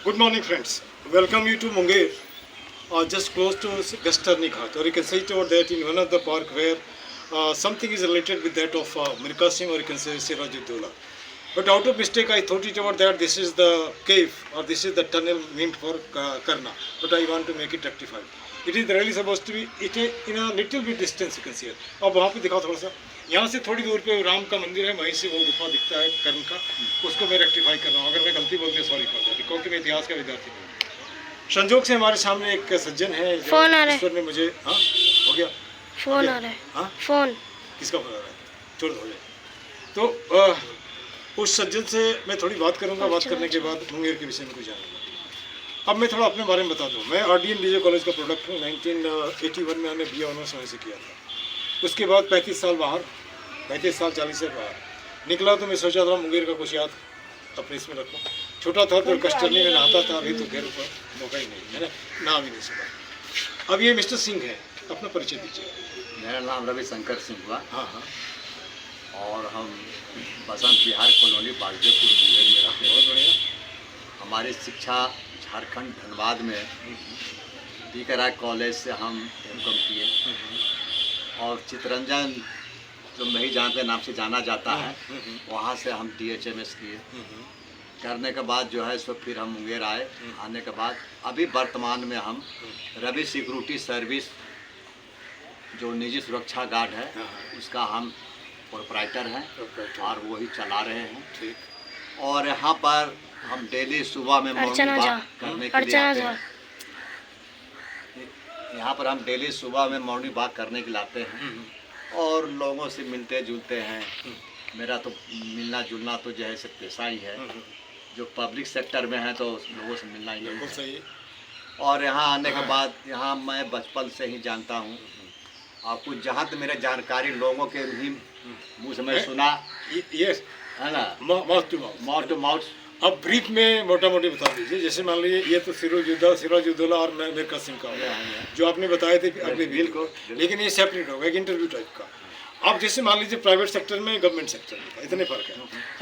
Good morning, friends. Welcome you to Munger, just close to Gastarni Ghat, or you can say it over there in one of the park where something is related with that of Mirka Singh, or you can say Sirajuddola. But out of mistake, I thought it over there. This is the cave, or this is the tunnel meant for Karna. But I want to make it rectified. It is really supposed to be in a little bit distance. You can see it. अब वहाँ पे दिखाओ थोड़ा सा. यहाँ से थोड़ी दूर पे राम का मंदिर है, वहीं से वो गुफा दिखता है कर्ण का. उसको मैं रेक्टिफाई कर रहा हूँ. अगर मैं गलती बोल दिया सॉरी फॉर दैट, क्योंकि मैं इतिहास का विद्यार्थी हूँ. संजोग से हमारे सामने एक सज्जन है जो ईश्वर ने मुझे हाँ हो गया फोन आ रहा है. हाँ फोन किसका फोन आ रहा है? छोड़ दो हो जाए. तो उस सज्जन से मैं थोड़ी बात करूंगा. बात करने के बाद मुंगेर के विषय में कुछ जानूंगा. अब मैं थोड़ा अपने बारे में बता दूं. मैं आरडीएन डीजे कॉलेज का प्रोडक्ट हूँ. 1981 में मैंने BA ऑनर्स वहीं से किया था. उसके बाद 35 साल बाहर, 35 साल 40 से बाहर निकला. तो मैं सोचा था मुंगेर का कुछ याद अपने इसमें रखूँ. छोटा था तो कस्टर्नी में नहाता था. अभी तो घेर पर मौका ही नहीं है ना, नाम ही नहीं सुना. अब ये मिस्टर सिंह है, अपना परिचय दीजिए. मेरा नाम रविशंकर सिंह हुआ. हाँ हाँ. और हम बसंत विहार कॉलोनी बागदेपुर मुंगेर में रहते हैं. बहुत बढ़िया. हमारी शिक्षा झारखंड धनबाद में डी.के. राय कॉलेज से हम M.Com किए. और चितरंजन जो नहीं जानते नाम से जाना जाता है, वहाँ से हम DHMS किए. करने के बाद जो है सो फिर हम मुंगेर आए. आने के बाद अभी वर्तमान में हम रवि सिक्योरिटी सर्विस जो निजी सुरक्षा गार्ड है उसका हम प्रोपराइटर हैं और वही चला रहे हैं. ठीक. और यहाँ पर हम डेली सुबह में मॉर्निंग वॉक करने के लिए आते हैं. यहाँ पर हम डेली सुबह में मॉर्निंग वॉक करने के लिए आते हैं और लोगों से मिलते जुलते हैं. मेरा तो मिलना जुलना तो जो है से पेशा ही है. जो पब्लिक सेक्टर में है तो लोगों से मिलना ही है. और यहाँ आने के बाद यहाँ मैं बचपन से ही जानता हूँ. और कुछ जहाँ तो मेरे जानकारी लोगों के भी मुँह से मैं सुना यस है ना, माउथ टू माउथ. अब ब्रीफ में मोटा मोटी बता दीजिए. जैसे मान लीजिए ये तो सिराजुद्दौला और मिर्का सिंह का होगा जो आपने बताए थे अगले बिल्कुल. लेकिन ये सेपरेट होगा, एक इंटरव्यू टाइप का. आप जैसे मान लीजिए प्राइवेट सेक्टर में गवर्नमेंट सेक्टर में इतने फर्क है.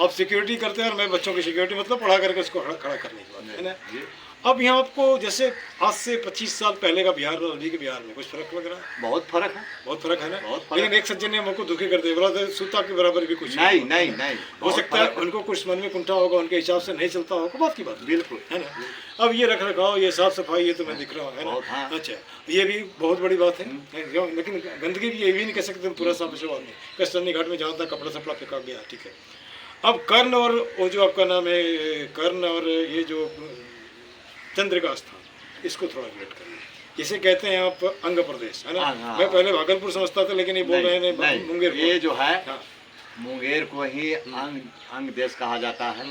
आप सिक्योरिटी करते हैं और मैं बच्चों की सिक्योरिटी मतलब पढ़ा करके उसको खड़ा करने की बात है ना. अब यहाँ आपको जैसे आज से 25 साल पहले का बिहार और अभी के बिहार में कुछ फर्क लग रहा है? बहुत फर्क है. बहुत फर्क है ना. लेकिन एक सज्जन ने मुझको दुखी कर दिया. बोला था सूता के बराबर भी कुछ नहीं हो सकता है. उनको कुछ मन में कुंठा होगा, उनके हिसाब से नहीं चलता होगा. बात की बात बिल्कुल है ना. अब ये रख रखाव, ये साफ सफाई, ये तो मैं दिख रहा हूँ है ना. अच्छा, ये भी बहुत बड़ी बात है. लेकिन गंदगी भी ये भी नहीं कह सकते पूरा साफ सफाई नहीं. कस्टर्नी घाट में जहाँ तक कपड़ा सपड़ा फेंका गया ठीक है. अब कर्ण और वो जो आपका नाम है कर्ण और ये जो चंद्रिका स्थान, इसको थोड़ा रिलेट करिए. जिसे कहते हैं आप अंग प्रदेश है ना. मैं पहले भागलपुर समझता था लेकिन ये बोल रहे हैं मुंगेर. ये जो है मुंगेर को ही अंग देश कहा जाता है.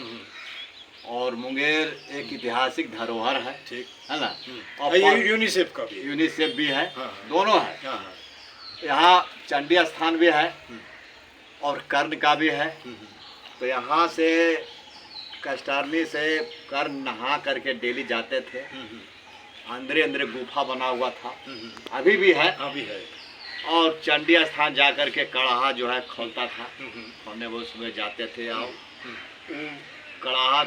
और मुंगेर एक ऐतिहासिक धरोहर है. ठीक है ना. और यूनिसेफ का भी, यूनिसेफ भी है. दोनों है. यहाँ चंडी स्थान भी है और कर्ण का भी है. तो यहाँ से कस्टर्नी से कर्ण नहा करके डेली जाते थे. अंदर गुफा बना हुआ था, अभी भी है. और चंडी स्थान जा करके कड़ाहा जो है खोलता था. खोलने वो सुबह जाते थे. और कड़ाहा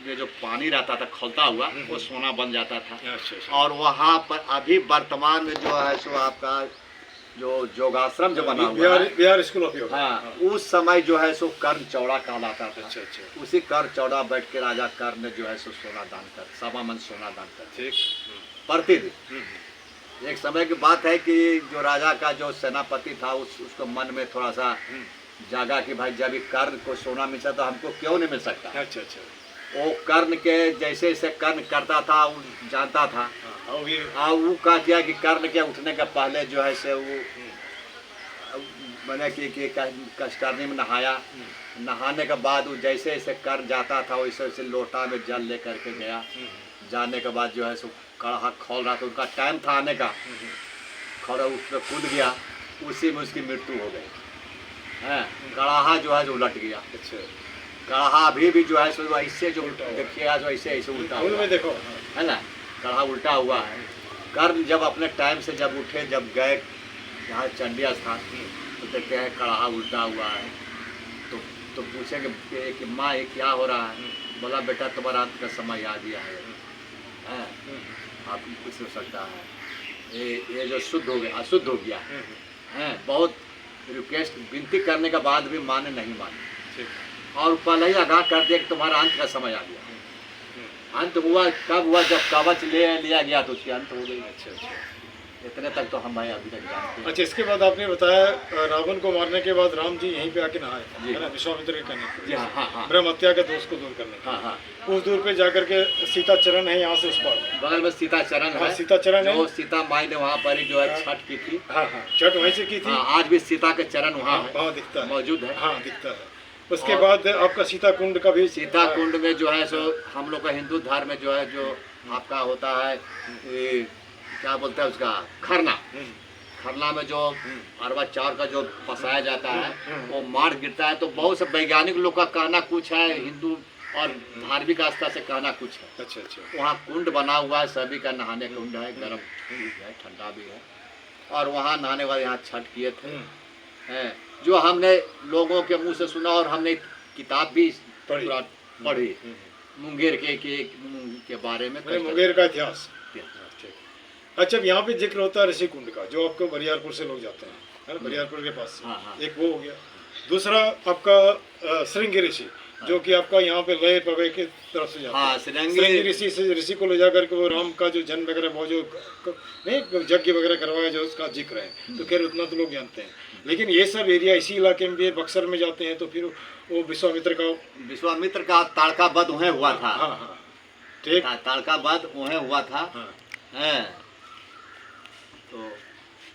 में जो पानी रहता था खोलता हुआ वो सोना बन जाता था. और वहाँ पर अभी वर्तमान में जो है सो आपका जो योगाश्रम जो बना हुआ है बिहार स्कूल ऑफ योगा. हाँ, उस समय जो है सो कर्ण चौड़ा कहलाता था. अच्छा. उसी कर्ण चौड़ा बैठ के राजा कर्ण जो है सो सोना दान कर, 1.25 मन सोना दान कर. ठीक. प्रतिदिन. एक समय की बात है कि जो राजा का जो सेनापति था उसको मन में थोड़ा सा जागा कि भाई जब कर्ण को सोना मिलता तो हमको क्यों नहीं मिल सकता. अच्छा. वो कर्ण के जैसे जैसे कर्ण करता था वो जानता था. वो कहा किया कि कर्ण के उठने का पहले जो है से वो मैंने कि कस्टर्नी में नहाया. नहाने के बाद वो जैसे जैसे कर्ण जाता था वैसे वैसे लोटा में जल ले करके गया. जाने के बाद जो है सो कड़ाहा खोल रहा था. उनका टाइम था आने का. खड़ा उस पर कूद गया. उसी में उसकी मृत्यु हो गई है. कड़ाहा जो है जो उलट गया. अच्छा. कड़ाहा अभी भी जो है सो ऐसे जो देखिएगा जो ऐसे उल्टा हुआ देखो है ना. कड़ाहा उल्टा हुआ है. कर्ण जब अपने टाइम से जब उठे जब गए यहाँ चंडी स्थान तो देखते हैं कड़ाहा उल्टा हुआ है. तो पूछेंगे कि माँ ये क्या हो रहा है. बोला बेटा तुम्हारा अंत का समय आ गया है, हैं? आप कुछ हो सकता है, ये जो शुद्ध हो गया अशुद्ध हो गया है। बहुत रिक्वेस्ट विनती करने के बाद भी माने नहीं माने, और पहले ही आगाह कर दिया कि तुम्हारा अंत का समय आ गया। अंत हुआ कब हुआ? जब कवच ले लिया गया तो उसकी अंत हो गई। अच्छा। इतने तक तो हम भाई अभी तक जानते हैं। अच्छा, इसके बाद आपने बताया रावण को मारने के बाद राम जी यहीं पे आके नहाए, जी। है ना, विश्वामित्र के कहने जी हाँ हाँ हाँ ब्रह्म हत्या के दोष को दूर करने के हाँ हाँ। लिए। उस दूर पे जाकर के सीता चरण है, यहाँ से उस पार। बगल में सीता चरण हाँ, है, सीता चरण है। जो सीता माई ने वहाँ पर ही जो है छठ की थी। हाँ, छठ वहीं से की थी। हाँ, आज भी सीता के चरण वहाँ है, वहाँ दिखता है, मौजूद है। हाँ दिखता है। उसके बाद आपका सीता कुंड का भी, सीता कुंड में जो है सो हम लोग का हिंदू धर्म में जो है जो आपका होता है ये क्या बोलते हैं उसका खरना। खरना में जो अरवा चावल का जो पसाया जाता है वो मार गिरता है। तो बहुत से वैज्ञानिक लोग का कहना कुछ है, हिंदू और धार्मिक आस्था से कहना कुछ है। अच्छा। वहाँ कुंड बना हुआ है, सभी का नहाने का कुंड है, गर्म भी है, ठंडा भी है, और वहाँ नहाने वाले यहाँ छठ किए थे। हैं जो हमने लोगों के मुंह से सुना, और हमने किताब भी पढ़ी मुंगेर के बारे में, मुंगेर का इतिहास। अच्छा, अब यहाँ पे जिक्र होता है ऋषि कुंड का, जो आपको बरियारपुर से लोग जाते हैं, है ना, बरियारपुर के पास से। हाँ। एक वो हो गया। दूसरा आपका श्रृंगी ऋषि, जो कि आपका यहाँ पे लय पवे की तरफ से जाता है। श्रृंगी ऋषि से ऋषि को ले जाकर के वो राम का जो जन्म वगैरह वो जो नहीं यज्ञ वगैरह करवाया, जो उसका जिक्र है। तो खैर उतना तो लोग जानते हैं, लेकिन ये सब एरिया इसी इलाके में भी है। बक्सर में जाते हैं तो फिर वो विश्वामित्र का ताड़का वध वहीं हुआ था। हाँ ठीक, ताड़का वध वहीं हुआ था। हैं तो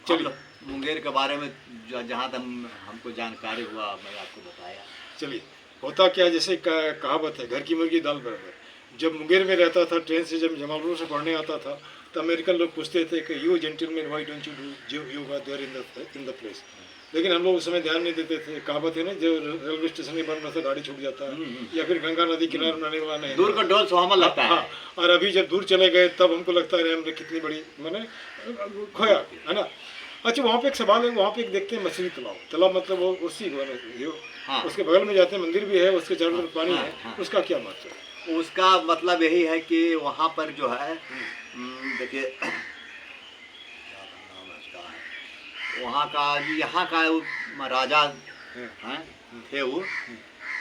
चलो मुंगेर के बारे में जहाँ तक हमको जानकारी हुआ मैं आपको बताया। चलिए, होता क्या, जैसे कहावत है, घर की मुर्गी दाल बराबर। जब मुंगेर में रहता था, ट्रेन से जब जमालपुर से पढ़ने आता था, तो अमेरिकन लोग पूछते थे कि you gentleman why don't you do yoga there in the place. लेकिन हम लोग उस समय ध्यान नहीं देते थे। कहावत है ना, जो रेलवे स्टेशन में बन रहा था गाड़ी छूट जाता है, या फिर गंगा नदी किनारे बनाने वाला नहीं, दूर का डोल सुहावना लगता है। हाँ, और अभी जब दूर चले गए तब हमको लगता है हमने कितनी बड़ी मैंने खोया, है ना। अच्छा, वहाँ पे एक सवाल है, वहाँ पे एक देखते हैं मछली तालाब मतलब वो उसी हाँ। उसके बगल में जाते हैं, मंदिर भी है, उसके चारों तरफ पानी है। उसका क्या महत्व है? उसका मतलब यही है कि वहाँ पर जो है देखिए वहाँ का यहाँ का राजा हैं थे वो,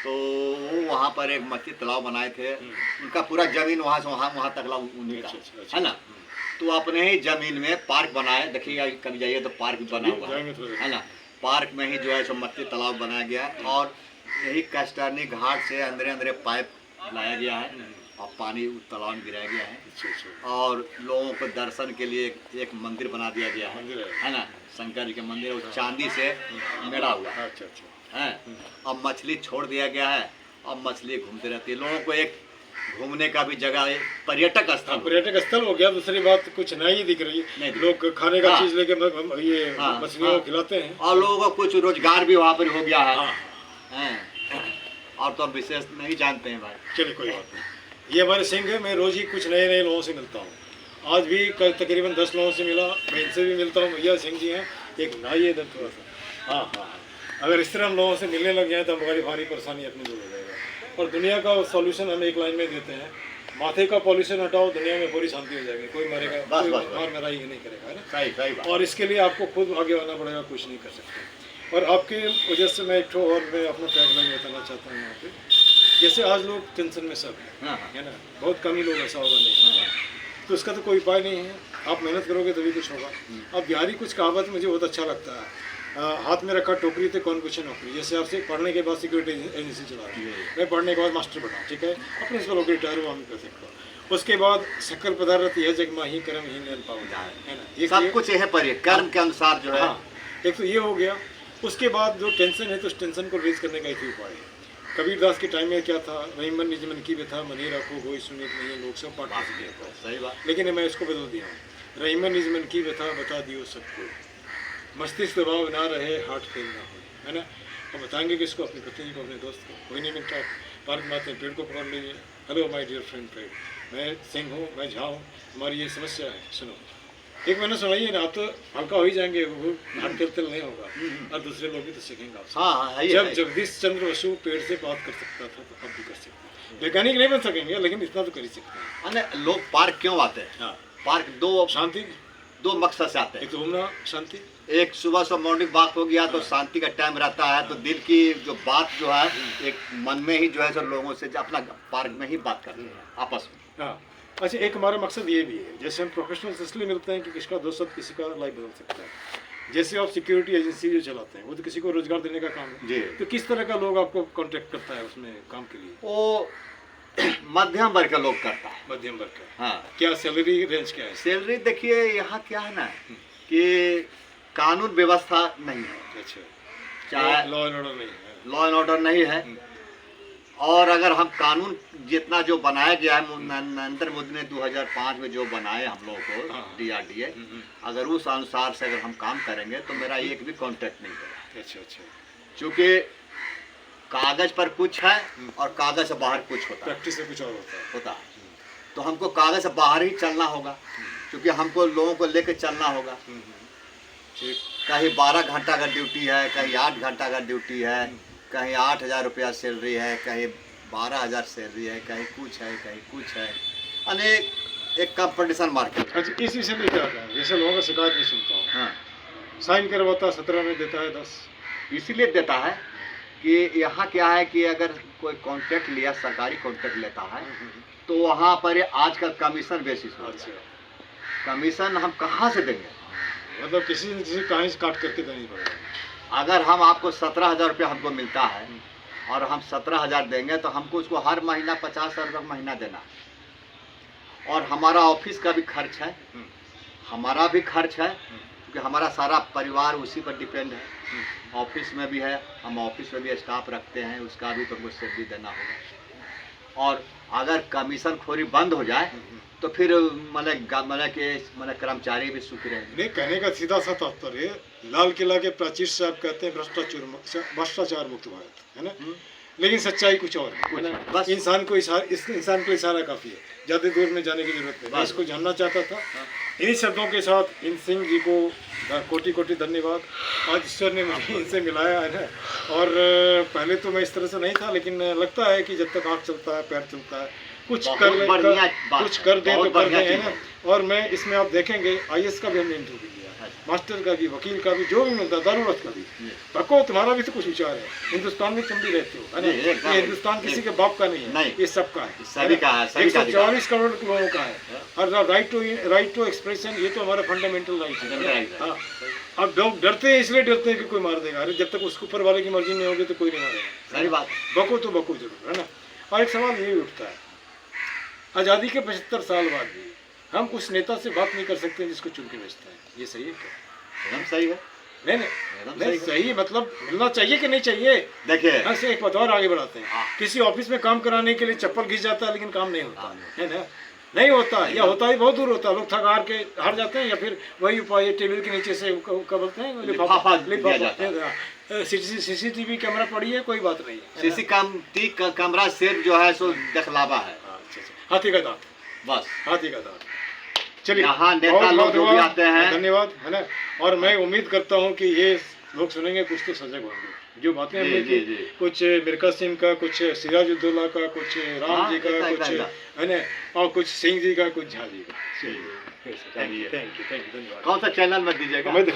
तो वो वहाँ पर एक मछली तालाब बनाए थे। उनका पूरा जमीन वहाँ से वहाँ तक उन्हीं का है ना। तो अपने ही जमीन में पार्क बनाए, देखिएगा कभी जाइए तो पार्क बना हुआ है ना। पार्क में ही जो है सो मछली तालाब बनाया गया, और यही कस्टर्नी घाट से अंदर अंदर पाइप लाया गया है और पानी उस तालाब में गिराया गया है। और लोगों को दर्शन के लिए एक मंदिर बना दिया गया है ना। शंकर जी के मंदिर उस चांदी से मेड़ा हुआ है। अब मछली छोड़ दिया गया है, अब मछली घूमती रहती है। लोगों को एक घूमने का भी जगह है, पर्यटक स्थल हो गया। दूसरी बात कुछ नई दिख रही है, लोग खाने का चीज लेके ये मछलियों को खिलाते हैं, और लोगों को कुछ रोजगार भी वहाँ पर हो गया है। और तो विशेष नहीं जानते हैं भाई। चलिए कोई बात नहीं। ये हमारे सिंह है, मैं रोज ही कुछ नए लोगों से मिलता हूँ। आज भी तकरीबन 10 लोगों से मिला, मैं इनसे भी मिलता हूँ। भैया सिंह जी हैं, एक नाई है इधर थोड़ा सा। हाँ, अगर इस तरह हम लोगों से मिलने लग जाए तो हमारी भारी परेशानी अपनी दूर हो जाएगा। और दुनिया का सॉल्यूशन हम एक लाइन में देते हैं, माथे का पॉल्यूशन हटाओ, दुनिया में पूरी शांति हो जाएगी। कोई मरेगा, कोई मार मराई नहीं करेगा, है ना। सही। और इसके लिए आपको खुद आगे आना पड़ेगा, कुछ नहीं कर सकते। और आपके वजह से मैं एक और मैं अपना टैगलाइन बताना चाहता हूँ यहाँ पे। जैसे आज लोग टेंशन में सब है ना, बहुत कम ही लोग ऐसा होगा नहीं, तो उसका तो कोई उपाय नहीं है। आप मेहनत करोगे तभी कुछ होगा। अब बिहारी कुछ कहावत मुझे बहुत अच्छा लगता है, हाथ में रखा टोकरी थे कौन पूछे नौकरी। जैसे आपसे पढ़ने के बाद सिक्योरिटी एजेंसी चला रही है, मैं पढ़ने के बाद मास्टर बना, ठीक है, अपने से लोग रिटायर हुआ, मैं कर सकता हूँ। उसके बाद शक्कर पदार्थ यह जग माही कर्म ही नहीं पाऊँ, है ना। ये सब कुछ है पर कर्म के अनुसार जो है। एक तो ये हो गया। उसके बाद जो टेंशन है, तो उस टेंशन को रिलीज करने का एक ही उपाय है। कबीरदास के टाइम में क्या था, रहीमन निज मन की व्यथा मनी रखो कोई सुनित नहीं, लोग सब पाठ किया। सही बात। लेकिन मैं इसको बदल दिया हूँ, रहीमन निज मन की व्यथा बता दियो सबको, मस्तिष्क दबाव ना रहे, हार्ट फेल ना हो, है ना। और बताएंगे किसको, अपनी पत्नी को, अपने दोस्त को। कोई नहीं मिलता, पार्क में आते हैं, पेड़ को पकड़ लीजिए, हेलो माय डियर फ्रेंड पेड़, मैं सिंह हूँ, मैं झा हूँ, हमारी ये समस्या है, सुनो। एक महीना सुनाइए ना, आप तो हल्का हो ही जाएंगे, वो हाथ तिल नहीं होगा, और दूसरे लोग भी तो सीखेंगे आपसे। जब जगदीश चंद्र बसु पेड़ से बात कर सकता था, तो अब भी कर सकते हैं। मैकेनिक नहीं बन सकेंगे लेकिन इतना तो कर ही सकते हैं। अने लोग पार्क क्यों आते हैं? हाँ, पार्क दो शांति, मकसद से आते हैं। एक तो घूमना, शांति। एक सुबह से मॉर्निंग वॉक हो गया तो शांति का टाइम रहता है, तो दिल की जो बात जो है एक मन में ही जो है सब लोगों से अपना पार्क में ही बात करते हैं आपस में। हाँ, अच्छा, एक हमारा मकसद ये भी है, जैसे हम प्रोफेशनल्स इसलिए मिलते हैं कि किसी का 2 शब्द किसी का लाइफ बदल सकता है। जैसे आप सिक्योरिटी एजेंसी जो चलाते हैं वो तो किसी को रोजगार देने का काम है जी। तो किस तरह का लोग आपको कांटेक्ट करता है उसमें काम के लिए? वो मध्यम वर्ग का लोग करता है। मध्यम वर्ग का। हाँ, क्या सैलरी रेंज क्या है? सैलरी देखिए यहाँ क्या है ना कि कानून व्यवस्था नहीं है, अच्छा, चाहे लॉ एंड ऑर्डर नहीं है। लॉ एंड ऑर्डर नहीं है। और अगर हम कानून जितना जो बनाया गया है नरेंद्र मोदी ने 2005 में जो बनाए हम लोगों को हाँ। DRDA, अगर उस अनुसार से अगर हम काम करेंगे तो मेरा एक भी कॉन्ट्रैक्ट नहीं करेगा। अच्छा अच्छा, क्योंकि कागज पर कुछ है और कागज से बाहर कुछ होता है। प्रैक्टिस से कुछ और होता है। तो हमको कागज से बाहर ही चलना होगा, क्योंकि हमको लोगों को लेकर चलना होगा। ठीक। कहीं 12 घंटा का ड्यूटी है, कहीं 8 घंटा का ड्यूटी है, कहीं 8,000 रुपया सैलरी है, कहीं 12,000 सैलरी है, कहीं कुछ है, कहीं कुछ है। अनेक एक कंपटीशन मार्केट। अच्छा, इस विषय में क्या कहें? जैसे लोगों का शिकायत भी सुनता हूँ, हाँ, साइन करवाता 17 में देता है 10। इसीलिए देता है कि यहाँ क्या है कि अगर कोई कॉन्ट्रैक्ट लिया, सरकारी कॉन्ट्रैक्ट लेता है तो वहाँ पर आजकल कमीशन बेसिस हो अच्छा, गया। कमीशन हम कहाँ से देंगे? मतलब किसी न किसी कहीं से काट करके देनी पड़ेगा। अगर हम आपको 17,000 रुपया हमको मिलता है और हम 17,000 देंगे तो हमको उसको हर महीना 50,000 रुपया महीना देना है। और हमारा ऑफिस का भी खर्च है, हमारा भी खर्च है, क्योंकि हमारा सारा परिवार उसी पर डिपेंड है। ऑफिस में भी है, हम ऑफिस में भी स्टाफ रखते हैं, उसका भी तो मुझसे भी देना होगा। और अगर कमीशन खोरी बंद हो जाए तो फिर मतलब कर्मचारी भी सुखी रहेंगे। नहीं, कहने का सीधा सा तात्पर्य, लाल किला के प्राचीर से आप कहते हैं भ्रष्टाचार मुक्त भारत, है ना? लेकिन सच्चाई कुछ और है ना? बस। इंसान को इशारा काफी है, ज्यादा दूर में जाने की जरूरत नहीं। मैं इसको जानना चाहता था। इन्हीं शब्दों के साथ इन सिंह जी को कोटि कोटि धन्यवाद। आज ईश्वर ने मुझे इनसे मिलाया है ना। और पहले तो मैं इस तरह से नहीं था, लेकिन लगता है कि जब तक हाथ चलता है, पैर चलता है, कुछ कर दें तो कर दें, है ना। और मैं इसमें आप देखेंगे IAS का भी हमने इंटरव्यू लिया, मास्टर का भी, वकील का भी, जो भी मिलता है, जरूरत का भी। रखो, तुम्हारा भी तो कुछ विचार है। हिंदुस्तान में तुम भी रहते हो, है ना? ये हिंदुस्तान किसी के बाप का नहीं है, ये सबका है, सभी का है, सभी का 144 करोड़ लोगों का है। और राइट टू एक्सप्रेशन, ये तो हमारा फंडामेंटल राइट है। हाँ, अब लोग डरते हैं, इसलिए डरते हैं कि कोई मार देगा। अरे जब तक उसके ऊपर वाले की मर्जी नहीं होगी तो कोई नहीं मारेगा। सही बात। बको तो बको जरूर, है ना। और एक सवाल ये भी उठता है, आज़ादी के 75 साल बाद भी हम उस नेता से बात नहीं कर सकते जिसको चुन के भेजते हैं, ये सही है क्या? एकदम सही है। नहीं, सही मतलब मिलना चाहिए कि नहीं चाहिए? देखिए, हाँ, से एक बात और आगे बढ़ाते हैं। हाँ। किसी ऑफिस में काम कराने के लिए चप्पल घिस जाता है लेकिन काम नहीं होता, है ना? नहीं होता, या होता ही बहुत दूर होता है। लोग थक हार के हार जाते हैं, या फिर वही उपाय टेबल के नीचे से क्या बोलते हैं, CCTV कैमरा पड़ी है, कोई बात नहीं है। CCTV कैमरा सेट जो है सो दिखलावा है। हाथी का दांत, बस हाथी का दांत। चलिए, यहाँ नेता लोग जो भी आते हैं, धन्यवाद, है ना। और मैं उम्मीद करता हूँ कि ये लोग सुनेंगे, कुछ तो सजग होंगे। जो बातें हमने की, कुछ मिर्का सिंह का, कुछ सिराजुद्दौला का, कुछ राम जी का, कुछ, है ना, और कुछ सिंह जी का, कुछ झा जी का। थैंक यू, धन्यवाद। कौन सा चैनल में दीजिएगा? मैं दिखा